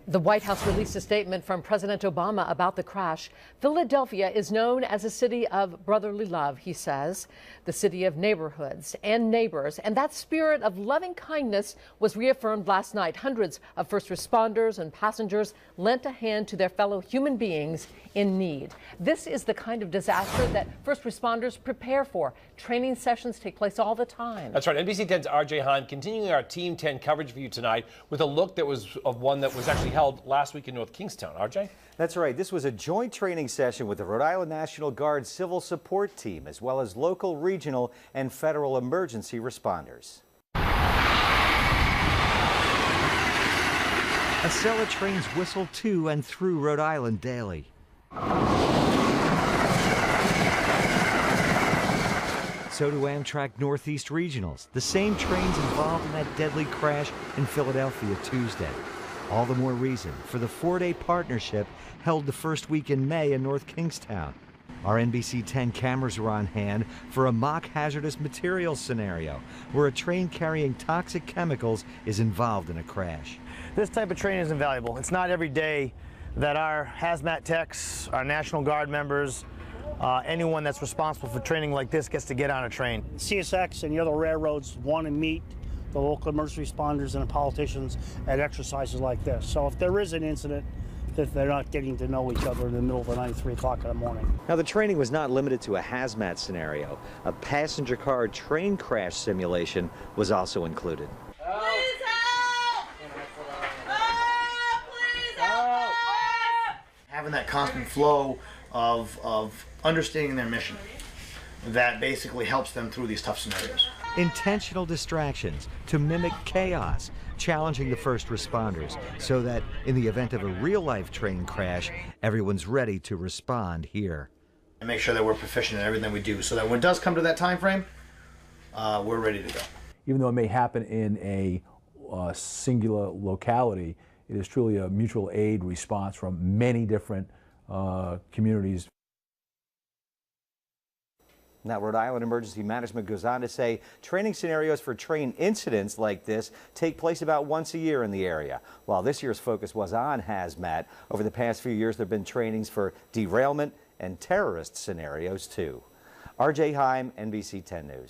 The White House released a statement from President Obama about the crash. Philadelphia is known as a city of brotherly love, he says, the city of neighborhoods and neighbors. And that spirit of loving kindness was reaffirmed last night. Hundreds of first responders and passengers lent a hand to their fellow human beings in need. This is the kind of disaster that first responders prepare for. Training sessions take place all the time. That's right. NBC 10's RJ Heim continuing our Team 10 coverage for you tonight with a look that was of one that was actually held last week in North Kingstown. RJ? That's right. This was a joint training session with the Rhode Island National Guard Civil Support Team, as well as local, regional, and federal emergency responders. Acela trains whistle to and through Rhode Island daily. So do Amtrak Northeast Regionals, the same trains involved in that deadly crash in Philadelphia Tuesday. All the more reason for the 4-day partnership held the first week in May in North Kingstown. Our NBC 10 cameras are on hand for a mock hazardous materials scenario where a train carrying toxic chemicals is involved in a crash. This type of training is invaluable. It's not every day that our hazmat techs, our National Guard members, anyone that's responsible for training like this gets to get on a train. CSX and the other railroads want to meet the local emergency responders and the politicians at exercises like this. So if there is an incident, that they're not getting to know each other in the middle of the night, 3 o'clock in the morning. Now, the training was not limited to a hazmat scenario. A passenger car train crash simulation was also included. Please help! Please help! Having that constant flow of understanding their mission that basically helps them through these tough scenarios. Intentional distractions to mimic chaos, challenging the first responders so that in the event of a real-life train crash, everyone's ready to respond here. And make sure that we're proficient in everything we do so that when it does come to that time frame, we're ready to go. Even though it may happen in a singular locality, it is truly a mutual aid response from many different communities. Now, Rhode Island Emergency Management goes on to say training scenarios for train incidents like this take place about once a year in the area. While this year's focus was on hazmat, over the past few years there have been trainings for derailment and terrorist scenarios too. RJ Heim, NBC 10 News.